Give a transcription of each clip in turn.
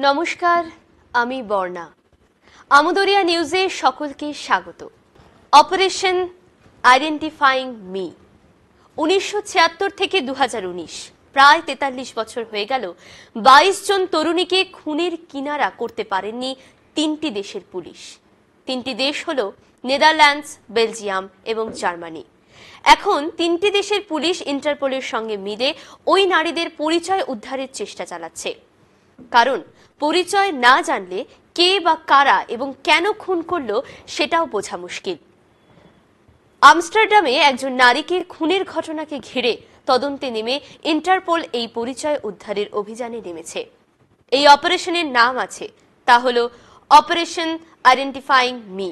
নমস্কার, আমি বর্ণা। আমদরিয়া নিউজে সকলকে স্বাগত। Operation identifying me. 1976 থেকে 2019 প্রায় 43 বছর হয়ে গেল 22 জন তরুণীকে খুনের কিনারা করতে পারেননি তিনটি দেশের পুলিশ। তিনটি দেশ হলো নেদারল্যান্ডস, বেলজিয়াম এবং জার্মানি। এখন তিনটি দেশের পুলিশ ইন্টারপোলের সঙ্গে মিলে ওই নারীদের পরিচয় উদ্ধারের চেষ্টা চালাচ্ছে। কারণ পরিচয় না জানলে কে বা কারা এবং কেন খুন করলো সেটাও বোঝা মুশকিল। আমস্টারডামে একজন নারীকে খুনের ঘটনাকে ঘিরে তদন্তে নেমে ইন্টারপোল এই পরিচয় উদ্ধারের অভিযানে নেমেছে। এই অপারেশনের নাম আছে, তা হলো অপারেশন আইডেন্টিফাইং মি।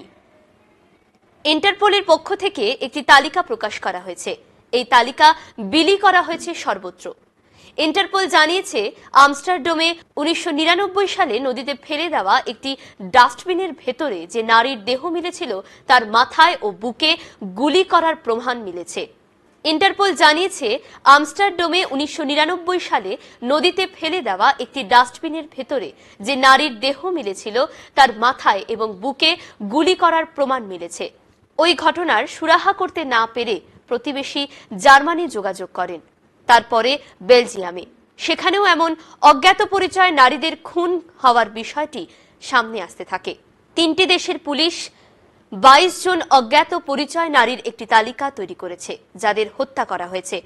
ইন্টারপোলের পক্ষ থেকে একটি তালিকা প্রকাশ করা হয়েছে। এই তালিকা বিলি করা হয়েছে সর্বত্র। ইন্টারপোল জানিয়েছে, আমস্টারডামে 1999 সালে নদীতে ফেলে দেওয়া একটি ডাস্টবিনের ভেতরে যে নারীর দেহ মিলেছিল তার মাথায় ও বুকে গুলি করার প্রমাণ মিলেছে। ইন্টারপোল জানিয়েছে, আমস্টারডামে 1999 সালে নদীতে ফেলে দেওয়া একটি ডাস্টবিনের ভেতরে যে নারীর দেহ মিলেছিল তার মাথায় এবং বুকে গুলি করার প্রমাণ মিলেছে। ওই ঘটনার সুরাহা করতে না পেরে প্রতিবেশী জার্মানি যোগাযোগ করেন, তারপরে বেলজিয়ামে। সেখানেও এমন অজ্ঞাত পরিচয় নারীদের খুন হওয়ার বিষয়টি সামনে আসতে থাকে। তিনটি দেশের পুলিশ 22 জন অজ্ঞাত পরিচয় নারীর একটি তালিকা তৈরি করেছে যাদের হত্যা করা হয়েছে।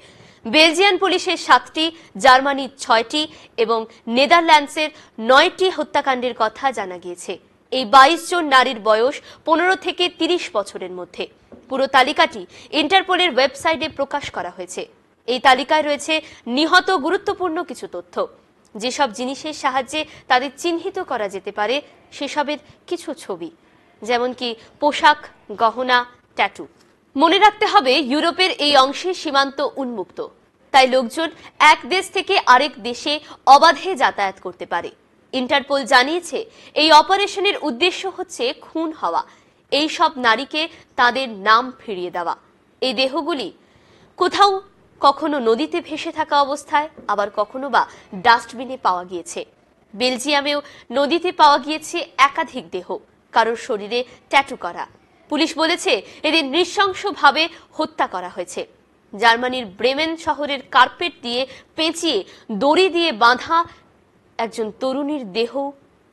বেলজিয়ান পুলিশের 7টি, জার্মানির 6টি এবং নেদারল্যান্ডসের 9টি হত্যাকাণ্ডের কথা জানা গিয়েছে। এই 22 জন নারীর বয়স 15 থেকে 30 বছরের মধ্যে। পুরো তালিকাটি ইন্টারপোলের ওয়েবসাইটে প্রকাশ করা হয়েছে। এই তালিকায় রয়েছে নিহত গুরুত্বপূর্ণ কিছু তথ্য। যেসব জিনিসের সাহায্যে তাদের চিহ্নিত করা যেতে পারে সেসবের কিছু ছবি, যেমন কি পোশাক, গহনা, ট্যাটু। মনে রাখতে হবে, ইউরোপের এই অংশে সীমান্ত উন্মুক্ত, তাই লোকজন এক দেশ থেকে আরেক দেশে অবাধে যাতায়াত করতে পারে। ইন্টারপোল জানিয়েছে, এই অপারেশনের উদ্দেশ্য হচ্ছে খুন হওয়া এই সব নারীকে তাদের নাম ফিরিয়ে দেওয়া। এই দেহগুলি কোথাও কখনো নদীতে ভেসে থাকা অবস্থায়, আবার কখনো বা ডাস্টবিনে পাওয়া গিয়েছে। বেলজিয়ামেও নদীতে পাওয়া গিয়েছে একাধিক দেহ, কারোর শরীরে ট্যাটু করা। পুলিশ বলেছে, এদের নৃশংসভাবে হত্যা করা হয়েছে। জার্মানির ব্রেমেন শহরের কার্পেট দিয়ে পেঁচিয়ে দড়ি দিয়ে বাঁধা একজন তরুণীর দেহ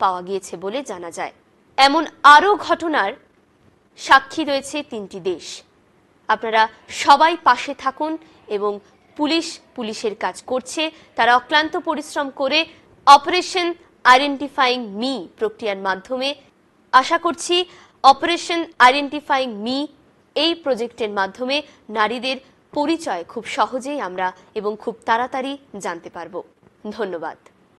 পাওয়া গিয়েছে বলে জানা যায়। এমন আরও ঘটনার সাক্ষী রয়েছে তিনটি দেশ। আপনারা সবাই পাশে থাকুন এবং পুলিশের কাজ করছে। তারা অক্লান্ত পরিশ্রম করে অপারেশন আইডেন্টিফাইং মি প্রক্রিয়ার মাধ্যমে, আশা করছি অপারেশন আইডেন্টিফাইং মি এই প্রজেক্টের মাধ্যমে নারীদের পরিচয় খুব সহজেই আমরা এবং খুব তাড়াতাড়ি জানতে পারব। ধন্যবাদ।